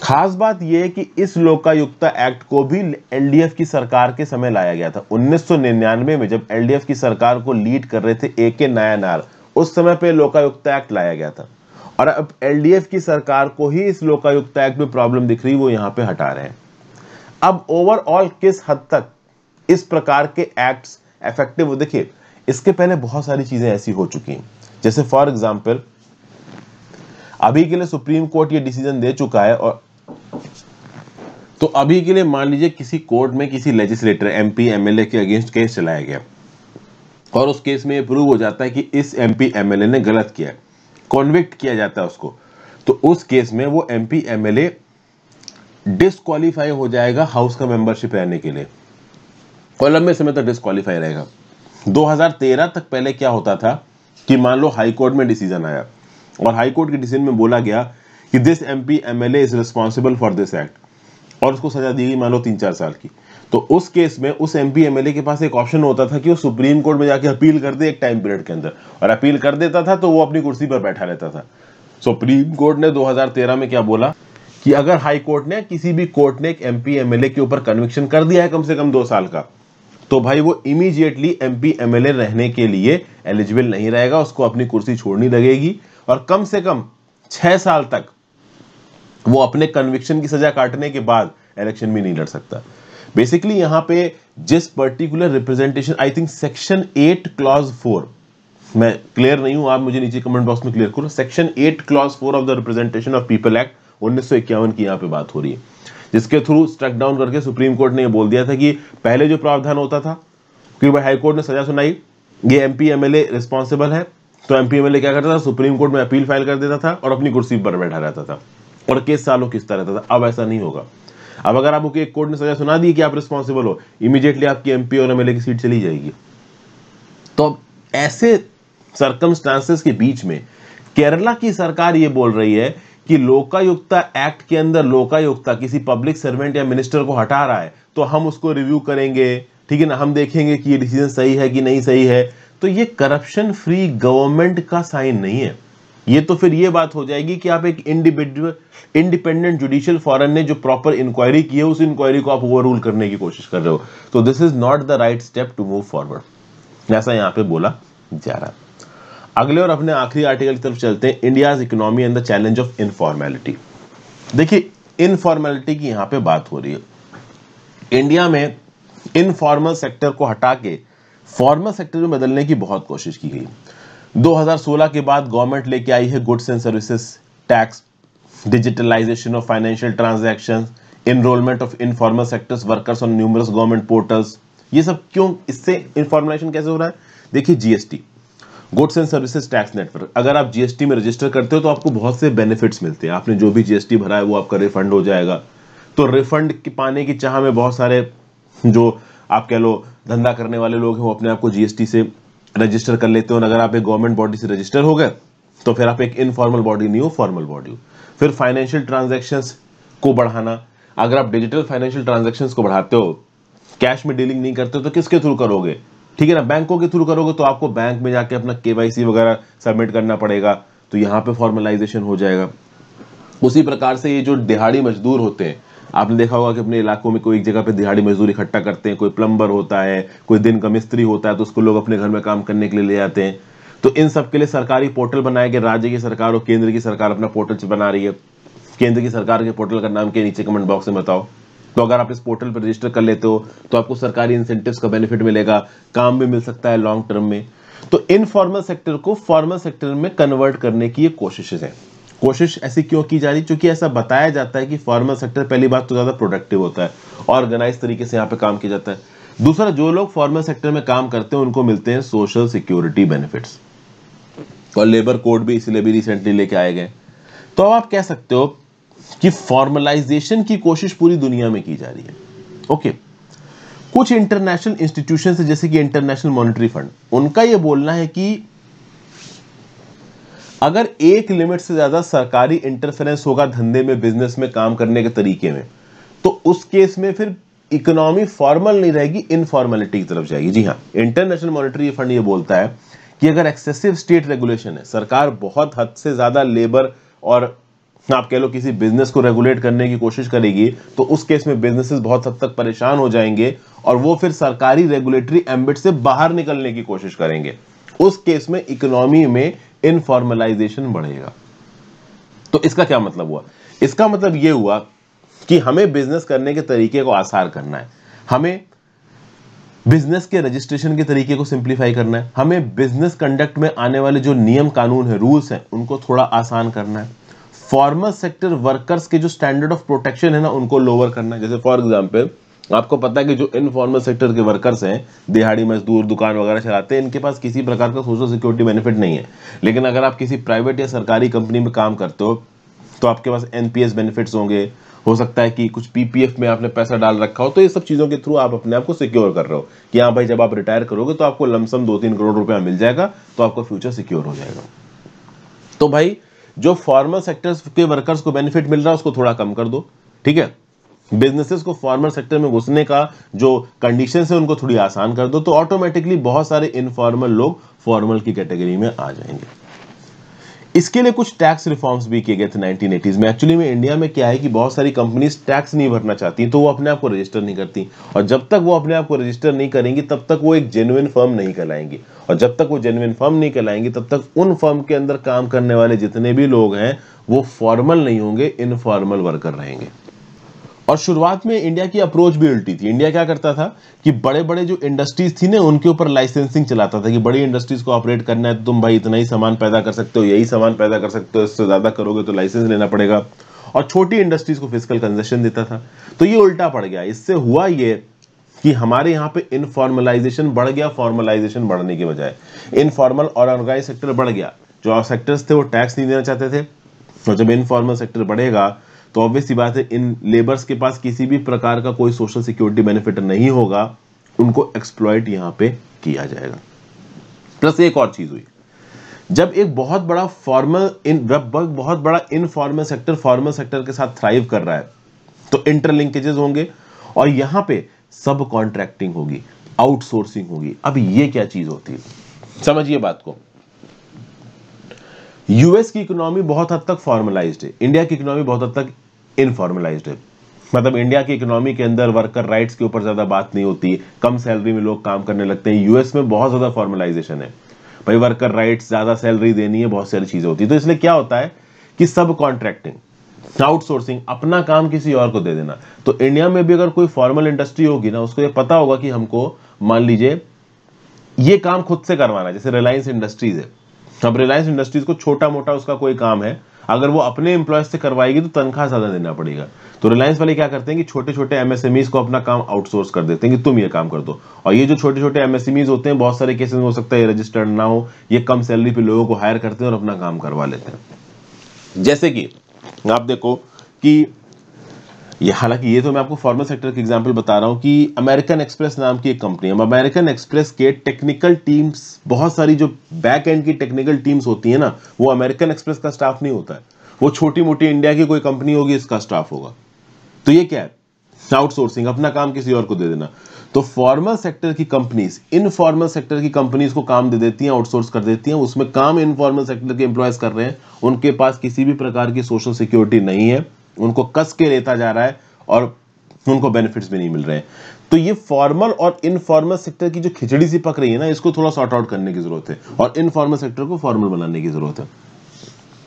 खास बात यह है कि इस लोकायुक्ता एक्ट को भी एलडीएफ की सरकार के समय लाया गया था। 1999 में जब एलडीएफ की सरकार को लीड कर रहे थे एके नायनार, उस समय पे लोकायुक्ता एक्ट लाया गया था। और अब एलडीएफ की सरकार को ही इस लोकायुक्ता एक्ट में प्रॉब्लम दिख रही, वो यहां पे हटा रहे हैं। अब ओवरऑल किस हद तक इस प्रकार के एक्ट्स इफेक्टिव हो, देखिए इसके पहले बहुत सारी चीजें ऐसी हो चुकी हैं। जैसे फॉर एग्जाम्पल अभी के लिए सुप्रीम कोर्ट ये डिसीजन दे चुका है, और तो अभी के लिए मान लीजिए किसी कोर्ट में किसी लेजिस्लेटर एमपी एमएलए के अगेंस्ट केस चलाया गया और उस केस में ये प्रूव हो जाता है कि इस एमपी एमएलए ने गलत किया है, कॉन्विक्ट किया जाता है उसको, तो उस केस में वो एमपी एमएलए डिस्क्वालीफाई हो जाएगा हाउस का मेंबरशिप रहने के लिए, और लंबे समय तक डिस्क्वालीफाई रहेगा। 2013 तक पहले क्या होता था कि मान लो हाई कोर्ट में डिसीजन आया और हाई कोर्ट के डिसीजन में बोला गया कि this MP MLA is responsible for this act, और उसको सजा दी गई मान लो 3-4 साल की, तो उस केस में उस एमपी एमएलए के पास एक ऑप्शन होता था कि वो सुप्रीम कोर्ट में जाके अपील कर दे एक टाइम पीरियड के अंदर, और अपील कर देता था तो वो अपनी कुर्सी पर बैठा रहता था। सुप्रीम कोर्ट ने 2013 में क्या बोला कि अगर हाई कोर्ट ने किसी भी कोर्ट ने एक एमपी एमएलए के ऊपर कन्विक्शन कर दिया है कम से कम 2 साल का, तो भाई वो इमीडिएटली एमपी एमएलए रहने के लिए एलिजिबल नहीं रहेगा, उसको अपनी कुर्सी छोड़नी लगेगी, और कम से कम 6 साल तक वो अपने कन्विक्शन की सजा काटने के बाद इलेक्शन भी नहीं लड़ सकता। बेसिकली यहां पे जिस particular representation, I think section 8 clause 4, मैं क्लियर नहीं हूं, आप मुझे नीचे कमेंट बॉक्स में क्लियर करो, section 8 clause 4 of the representation of people act 1951 की यहां पे बात हो रही है, जिसके थ्रू स्ट्रक डाउन करके सुप्रीम कोर्ट ने यह बोल दिया था कि पहले जो प्रावधान होता था कि भाई हाई कोर्ट ने सजा सुनाई, ये एमपी एमएलए रिस्पॉन्सिबल है, तो एमपी एमएलए क्या करता था, सुप्रीम कोर्ट में अपील फाइल कर देता था और अपनी कुर्सी पर बैठा रहता था और केस सालों किसता रहता था। अब ऐसा नहीं होगा। अब अगर आपको एक कोर्ट ने सजा सुना दी कि आप रिस्पॉन्सिबल हो, इमीडिएटली आपकी एमपी और एमएलए की सीट चली जाएगी। तो अब ऐसे सर्कमस्टांसेस के बीच में केरला की सरकार ये बोल रही है कि लोकायुक्ता एक्ट के अंदर लोकायुक्ता किसी पब्लिक सर्वेंट या मिनिस्टर को हटा रहा है तो हम उसको रिव्यू करेंगे, ठीक है ना, हम देखेंगे कि ये डिसीजन सही है कि नहीं सही है। तो ये करप्शन फ्री गवर्नमेंट का साइन नहीं है। ये तो फिर ये बात हो जाएगी कि आप एक इंडिपेंडेंट जुडिशियल फोरम ने जो प्रॉपर इंक्वायरी की है उस इंक्वायरी को आप ओवररूल करने की कोशिश कर रहे हो। तो this is not the right step to move forward, ऐसा यहां पे बोला जा रहा है। अगले और अपने आखिरी आर्टिकल की तरफ चलते हैं, India's economy and the challenge of informality. देखिए इनफॉर्मेलिटी की यहां पे बात हो रही है। इंडिया में इनफॉर्मल सेक्टर को हटा के फॉर्मल सेक्टर में बदलने की बहुत कोशिश की गई। 2016 के बाद गवर्नमेंट लेके आई है goods and services tax, digitalisation of financial transactions, enrolment of informal sectors workers on numerous government portals. ये सब क्यों, इससे इनफॉर्मेशन कैसे हो रहा है? देखिए GST, goods and services tax network, अगर आप जीएसटी में रजिस्टर करते हो तो आपको बहुत से बेनिफिट्स मिलते हैं। आपने जो भी जीएसटी भरा है वो आपका रिफंड हो जाएगा। तो रिफंड पाने की चाह में बहुत सारे जो आप कह लो धंधा करने वाले लोग हैं वो अपने आप को जीएसटी से रजिस्टर कर लेते हो। अगर आप एक गवर्नमेंट बॉडी से रजिस्टर हो गए तो फिर आप एक इनफॉर्मल बॉडी नहीं हो, फॉर्मल बॉडी हो। फिर फाइनेंशियल ट्रांजैक्शंस को बढ़ाना। अगर आप डिजिटल फाइनेंशियल ट्रांजैक्शंस को बढ़ाते हो, कैश में डीलिंग नहीं करते हो, तो किसके थ्रू करोगे? ठीक है ना, बैंकों के थ्रू करोगे तो आपको बैंक में जाके अपना केवाईसी वगैरह सबमिट करना पड़ेगा, तो यहाँ पे फॉर्मलाइजेशन हो जाएगा। उसी प्रकार से ये जो दिहाड़ी मजदूर होते हैं, आपने देखा होगा कि अपने इलाकों में कोई एक जगह पे दिहाड़ी मजदूर इकट्ठा करते हैं, कोई प्लम्बर होता है, कोई दिन का मिस्त्री होता है, तो उसको लोग अपने घर में काम करने के लिए ले जाते हैं। तो इन सब के लिए सरकारी पोर्टल बनाए गए, राज्य की सरकार और केंद्र की सरकार अपना पोर्टल बना रही है। केंद्र की सरकार के पोर्टल का नाम क्या, नीचे कमेंट बॉक्स में बताओ। तो अगर आप इस पोर्टल पर रजिस्टर कर लेते हो तो आपको सरकारी इंसेंटिव्स का बेनिफिट मिलेगा, काम भी मिल सकता है लॉन्ग टर्म में। तो इनफॉर्मल सेक्टर को फॉर्मल सेक्टर में कन्वर्ट करने की ये कोशिशें हैं। कोशिश ऐसी क्यों की जा रही? क्योंकि ऐसा बताया जाता है कि फॉर्मल सेक्टर पहली बात तो ज्यादा प्रोडक्टिव होता है, ऑर्गेनाइज तरीके से यहाँ पे काम किया जाता है। दूसरा, जो लोग फॉर्मल सेक्टर में काम करते हैं उनको मिलते हैं सोशल सिक्योरिटी बेनिफिट्स, और लेबर कोड भी इसलिए भी रिसेंटली लेके आए गए। तो अब आप कह सकते हो कि फॉर्मलाइजेशन की कोशिश पूरी दुनिया में की जा रही है। ओके, कुछ इंटरनेशनल इंस्टीट्यूशन है जैसे कि इंटरनेशनल मॉनेटरी फंड, उनका यह बोलना है कि अगर एक लिमिट से ज्यादा सरकारी इंटरफेरेंस होगा धंधे में, बिजनेस में, काम करने के तरीके में, तो उस केस में फिर इकोनॉमी फॉर्मल नहीं रहेगी, इनफॉर्मेलिटी की तरफ जाएगी। जी हाँ, इंटरनेशनल मॉनेटरी फंड ये बोलता है कि अगर एक्सेसिव स्टेट रेगुलेशन है, सरकार बहुत हद से ज्यादा लेबर और आप कह लो किसी बिजनेस को रेगुलेट करने की कोशिश करेगी, तो उस केस में बिजनेसेस बहुत हद तक परेशान हो जाएंगे और वो फिर सरकारी रेगुलेटरी एम्बिट से बाहर निकलने की कोशिश करेंगे। उस केस में इकोनॉमी में इनफॉर्मलाइजेशन बढ़ेगा। तो इसका क्या मतलब हुआ? इसका मतलब यह हुआ कि हमें बिजनेस करने के तरीके को आसान करना है, हमें बिजनेस के रजिस्ट्रेशन के तरीके को सिंप्लीफाई करना है, हमें बिजनेस कंडक्ट में आने वाले जो नियम कानून है, रूल्स हैं, उनको थोड़ा आसान करना है। फॉर्मल सेक्टर वर्कर्स के जो स्टैंडर्ड ऑफ प्रोटेक्शन है ना, उनको लोअर करना है। जैसे फॉर एग्जांपल आपको पता है कि जो इनफॉर्मल सेक्टर के वर्कर्स हैं, दिहाड़ी मजदूर, दुकान वगैरह चलाते हैं, इनके पास किसी प्रकार का सोशल सिक्योरिटी बेनिफिट नहीं है। लेकिन अगर आप किसी प्राइवेट या सरकारी कंपनी में काम करते हो तो आपके पास एनपीएस बेनिफिट्स होंगे, हो सकता है कि कुछ पीपीएफ में आपने पैसा डाल रखा हो, तो ये सब चीजों के थ्रू आप अपने आप को सिक्योर कर रहे हो कि हाँ भाई, जब आप रिटायर करोगे तो आपको लमसम 2-3 करोड़ रुपया मिल जाएगा, तो आपका फ्यूचर सिक्योर हो जाएगा। तो भाई, जो फॉर्मल सेक्टर्स के वर्कर्स को बेनिफिट मिल रहा है उसको थोड़ा कम कर दो, ठीक है। बिजनेसेस को फॉर्मल सेक्टर में घुसने का जो कंडीशंस है उनको थोड़ी आसान कर दो, तो ऑटोमेटिकली बहुत सारे इनफॉर्मल लोग फॉर्मल की कैटेगरी में आ जाएंगे। इसके लिए कुछ टैक्स रिफॉर्म्स भी किए गए थे 1980s में। एक्चुअली में इंडिया में क्या है कि बहुत सारी कंपनीज टैक्स नहीं भरना चाहती, तो वो अपने आप को रजिस्टर नहीं करती, और जब तक वो अपने आप को रजिस्टर नहीं करेंगी तब तक वो एक जेन्युइन फर्म नहीं कहलाएंगी, और जब तक वो जेन्युइन फर्म नहीं कहलाएंगी तब तक उन फर्म के अंदर काम करने वाले जितने भी लोग हैं वो फॉर्मल नहीं होंगे, इनफॉर्मल वर्कर रहेंगे। और शुरुआत में इंडिया की अप्रोच भी उल्टी थी। इंडिया क्या करता था कि बड़े बड़े जो इंडस्ट्रीज थी ना, उनके ऊपर लाइसेंसिंग चलाता था कि बड़ी इंडस्ट्रीज को ऑपरेट करना है तो तुम भाई इतना ही सामान पैदा कर सकते हो, यही सामान पैदा कर सकते हो, इससे ज्यादा करोगे तो लाइसेंस लेना पड़ेगा, और छोटी इंडस्ट्रीज को फिस्कल कंसेशन देता था। तो ये उल्टा पड़ गया। इससे हुआ ये कि हमारे यहाँ पे इनफॉर्मलाइजेशन बढ़ गया, फॉर्मलाइजेशन बढ़ने के बजाय इनफॉर्मल और ऑर्गेनाइज सेक्टर बढ़ गया। जो सेक्टर्स थे वो टैक्स नहीं देना चाहते थे, और जब इनफॉर्मल सेक्टर बढ़ेगा तो ऑब्वियस सी बात है इन लेबर्स के पास किसी भी प्रकार का कोई सोशल सिक्योरिटी बेनिफिट नहीं होगा, उनको एक्सप्लॉइट यहां पे किया जाएगा। प्लस एक और चीज हुई, जब एक बहुत बड़ा बहुत बड़ा इनफॉर्मल सेक्टर फॉर्मल सेक्टर के साथ थ्राइव कर रहा है, तो इंटरलिंकेजेस होंगे और यहां पे सब कॉन्ट्रैक्टिंग होगी, आउटसोर्सिंग होगी। अब ये क्या चीज होती है, समझिए बात को। यूएस की इकोनॉमी बहुत हद तक फॉर्मलाइज्ड है, इंडिया की इकोनॉमी बहुत हद तक इनफॉर्मलाइज्ड है। मतलब इंडिया की इकोनॉमी के अंदर वर्कर राइट्स के ऊपर ज्यादा बात नहीं होती, कम सैलरी में लोग काम करने लगते हैं। यूएस में बहुत ज्यादा फॉर्मलाइजेशन है, भाई वर्कर राइट्स, ज्यादा सैलरी देनी है, बहुत सारी चीजें होती है। तो इसलिए क्या होता है कि सब कॉन्ट्रैक्टिंग, आउटसोर्सिंग, अपना काम किसी और को दे देना। तो इंडिया में भी अगर कोई फॉर्मल इंडस्ट्री होगी ना, उसको ये पता होगा कि हमको मान लीजिए ये काम खुद से करवाना है। जैसे रिलायंस इंडस्ट्रीज है, अब रिलायंस इंडस्ट्रीज को छोटा मोटा उसका कोई काम है, अगर वो अपने एम्प्लॉयज से करवाएगी तो तनख्वाह ज्यादा देना पड़ेगा। तो रिलायंस वाले क्या करते हैं कि छोटे छोटे एमएसएमईज को अपना काम आउटसोर्स कर देते हैं कि तुम ये काम कर दो। और ये जो छोटे छोटे एमएसएमईज होते हैं, बहुत सारे केसेस में हो सकता है ये रजिस्टर्ड ना हो, ये कम सैलरी पे लोगों को हायर करते हैं और अपना काम करवा लेते हैं। जैसे कि आप देखो कि हालांकि ये तो मैं आपको फॉर्मल सेक्टर के एग्जांपल बता रहा हूं कि अमेरिकन एक्सप्रेस नाम की एक कंपनी है। अमेरिकन एक्सप्रेस के टेक्निकल टीम्स, बहुत सारी जो बैक एंड की टेक्निकल टीम्स होती है ना, वो अमेरिकन एक्सप्रेस का स्टाफ नहीं होता है, वो छोटी मोटी इंडिया की कोई कंपनी होगी, इसका स्टाफ होगा। तो ये क्या है, आउटसोर्सिंग, अपना काम किसी और को दे देना। तो फॉर्मल सेक्टर की कंपनीज इनफॉर्मल सेक्टर की कंपनीज को काम दे देती हैं, आउटसोर्स कर देती हैं, उसमें काम इनफॉर्मल सेक्टर के एम्प्लॉयज कर रहे हैं, उनके पास किसी भी प्रकार की सोशल सिक्योरिटी नहीं है, उनको कस के लेता जा रहा है और उनको बेनिफिट्स भी नहीं मिल रहे हैं। तो ये फॉर्मल और इनफॉर्मल सेक्टर की जो खिचड़ी सी पक रही है ना, इसको थोड़ा सॉर्ट आउट करने की जरूरत है और इनफॉर्मल सेक्टर को फॉर्मल बनाने की जरूरत है।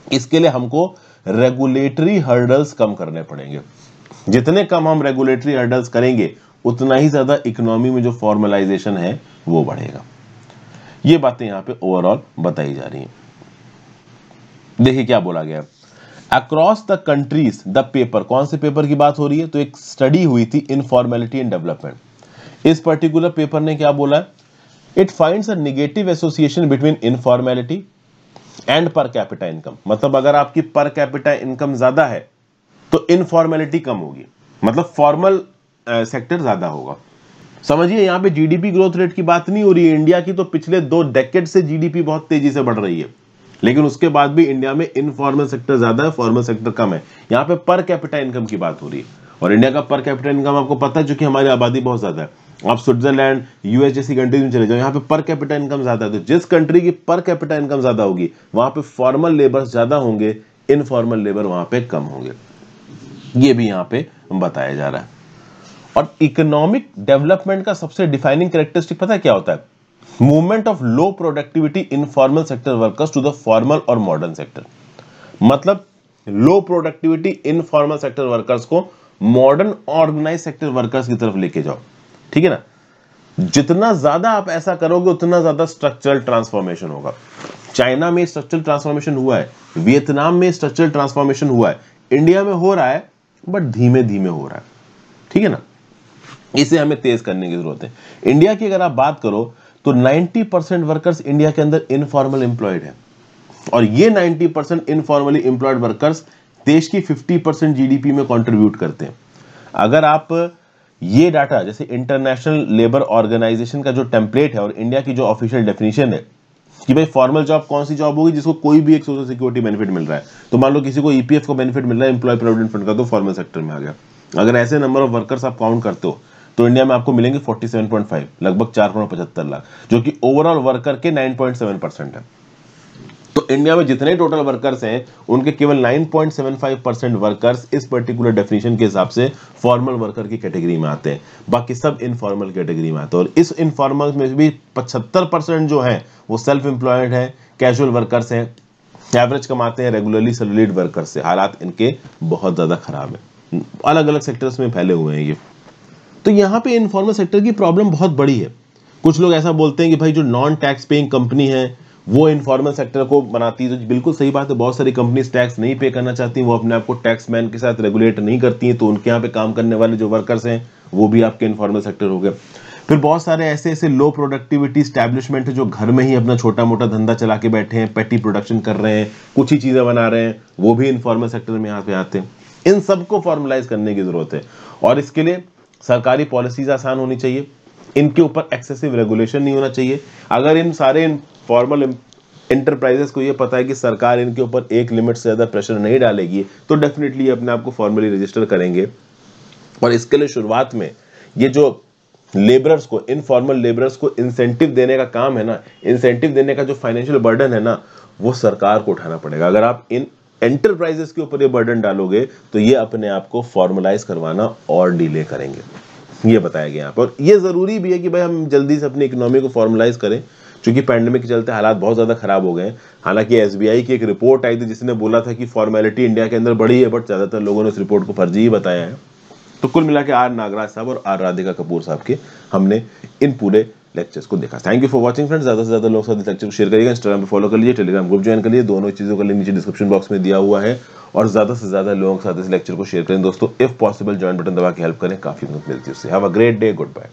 इसके लिए हमको रेगुलेटरी हर्डल्स कम करने पड़ेंगे। जितने कम हम रेगुलेटरी हर्डल्स करेंगे, उतना ही ज्यादा इकोनॉमी में जो फॉर्मलाइजेशन है वो बढ़ेगा। ये बातें यहां पे ओवरऑल बताई जा रही हैं। देखिए क्या बोला गया, across the countries the paper, कौन से पेपर की बात हो रही है, तो एक स्टडी हुई थी इनफॉर्मेलिटी एंड डेवलपमेंट। इस पर्टिकुलर पेपर ने क्या बोला है, it finds a negative association between informality and per capita income. मतलब अगर आपकी पर कैपिटा इनकम ज्यादा है तो इनफॉर्मेलिटी कम होगी, मतलब फॉर्मल सेक्टर ज्यादा होगा। समझिए यहां पे जीडीपी ग्रोथ रेट की बात नहीं हो रही है। इंडिया की तो पिछले 2 डेकेड से जीडीपी बहुत तेजी से बढ़ रही है, लेकिन उसके बाद भी इंडिया में इनफॉर्मल सेक्टर ज्यादा है, फॉर्मल सेक्टर कम है। यहां पे पर कैपिटा इनकम की बात हो रही है, और इंडिया का पर कैपिटा इनकम आपको पता है, क्योंकि हमारी आबादी बहुत ज्यादा है। आप स्विट्जरलैंड, यूएस जैसी कंट्रीज में चले जाओ, यहाँ पे पर कैपिटा इनकम ज्यादा है। तो जिस कंट्री की पर कैपिटा इनकम ज्यादा होगी, वहां पे फॉर्मल लेबर ज्यादा होंगे, इनफॉर्मल लेबर वहां पे कम होंगे। ये भी यहां पे बताया जा रहा है। और इकोनॉमिक डेवलपमेंट का सबसे डिफाइनिंग कैरेक्टरिस्टिक पता है क्या होता है, movement of low productivity informal sector workers to the formal और मॉडर्न सेक्टर। मतलब low productivity informal sector workers को मॉडर्न ऑर्गेनाइज सेक्टर वर्कर्स की तरफ लेके जाओ, ठीक है ना। जितना ज्यादा आप ऐसा करोगे, उतना ज्यादा स्ट्रक्चरल ट्रांसफॉर्मेशन होगा। चाइना में स्ट्रक्चरल ट्रांसफॉर्मेशन हुआ है, वियतनाम में स्ट्रक्चरल ट्रांसफॉर्मेशन हुआ है, इंडिया में हो रहा है बट धीमे धीमे हो रहा है, ठीक है ना। इसे हमें तेज करने की जरूरत है। इंडिया की अगर आप बात करो तो 90% वर्कर्स इंडिया के अंदर इनफॉर्मल एम्प्लॉयड है, और ये 90% इनफॉर्मली एम्प्लॉयड वर्कर्स देश की 50% जीडीपी में कंट्रीब्यूट करते हैं। अगर आप ये डाटा, जैसे इंटरनेशनल लेबर ऑर्गेनाइजेशन का जो टेम्पलेट है और इंडिया की जो ऑफिशियल डेफिनेशन है कि भाई फॉर्मल जॉब कौन सी जॉब होगी जिसको कोई भी एक सोशल सिक्योरिटी बेनिफिट मिल रहा है, तो मान लो किसी को ईपीएफ का बेनिफिट मिल रहा है, एम्प्लॉय प्रोविडेंट फंड का, तो फॉर्मल सेक्टर में आ गया। अगर ऐसे नंबर ऑफ वर्कर्स आप काउंट करते हो तो इंडिया में आपको मिलेंगे 47.5, लगभग 4.75 लाख, जो कि ओवरऑल वर्कर के 9.7% है। तो इंडिया में जितने टोटल वर्कर्स हैं, उनके केवल 9.75% वर्कर्स इस पर्टिकुलर डेफिनेशन के हिसाब से फॉर्मल वर्कर की कैटेगरी में आते हैं, बाकी सब इनफॉर्मल कैटेगरी में आते हैं। और इस इनफॉर्मल में भी 75% जो है वो सेल्फ एम्प्लॉयड है, कैजुअल वर्कर्स हैं, एवरेज कमाते हैं, रेगुलरली सैलरीड वर्कर्स से हालात इनके बहुत ज्यादा खराब है। अलग अलग सेक्टर्स में फैले हुए हैं ये। तो यहाँ पे इनफॉर्मल सेक्टर की प्रॉब्लम बहुत बड़ी है। कुछ लोग ऐसा बोलते हैं कि भाई जो नॉन टैक्स पेइंग कंपनी है वो इनफॉर्मल सेक्टर को बनाती है, तो बिल्कुल सही बात है। बहुत सारी कंपनीज टैक्स नहीं पे करना चाहती, वो अपने आप को टैक्स मैन के साथ रेगुलेट नहीं करती हैं, तो उनके यहाँ पे काम करने वाले जो वर्कर्स हैं वो भी आपके इनफॉर्मल सेक्टर हो गए। फिर बहुत सारे ऐसे ऐसे लो प्रोडक्टिविटी स्टैब्लिशमेंट है जो घर में ही अपना छोटा मोटा धंधा चला के बैठे हैं, पेटी प्रोडक्शन कर रहे हैं, कुछ ही चीजें बना रहे हैं, वो भी इनफॉर्मल सेक्टर में यहाँ पे आते हैं। इन सबको फॉर्मलाइज करने की जरूरत है, और इसके लिए सरकारी पॉलिसीज आसान होनी चाहिए, इनके ऊपर एक्सेसिव रेगुलेशन नहीं होना चाहिए। अगर इन सारे फॉर्मल एंटरप्राइजेस को ये पता है कि सरकार इनके ऊपर एक लिमिट से ज्यादा प्रेशर नहीं डालेगी, तो डेफिनेटली अपने आप को फॉर्मली रजिस्टर करेंगे। और इसके लिए शुरुआत में ये जो लेबरर्स को, इनफॉर्मल लेबरर्स को इंसेंटिव देने का काम है ना, इंसेंटिव देने का जो फाइनेंशियल बर्डन है ना, वो सरकार को उठाना पड़ेगा। अगर आप इन एंटरप्राइजेस के ऊपर ये बर्डन डालोगे तो ये अपने आप को फॉर्मलाइज करवाना और डिले करेंगे, ये बताया गया यहाँ पर। ये जरूरी भी है कि भाई हम जल्दी से अपनी इकोनॉमी को फॉर्मलाइज करें, क्योंकि पैंडेमिक के चलते हालात बहुत ज्यादा खराब हो गए हैं। हालांकि एसबीआई की एक रिपोर्ट आई थी जिसने बोला था कि फॉर्मेलिटी इंडिया के अंदर बढ़ी है, बट ज्यादातर लोगों ने उस रिपोर्ट को फर्जी ही बताया है। तो कुल मिला के आर नागराज साहब और आर राधिका कपूर साहब के हमने इन पूरे लेक्चर्स को देखा। Thank you for watching friends. ज्यादा से ज्यादा लोगों के साथ इस लेक्चर को शेयर करिएगा, इंस्टाग्राम पे फॉलो कर लीजिए, टेलीग्राम ग्रुप ज्वाइन कर लीजिए, दोनों चीजों का लिंक नीचे डिस्क्रिप्शन बॉक्स में दिया हुआ है। और ज्यादा से ज्यादा लोगों के साथ इस लेक्चर को शेयर करें दोस्तों। इफ पॉसिबल ज्वाइन बटन दबा के हेल्प करें, काफी मदद मिलती है उससे। Have a great day, good bye.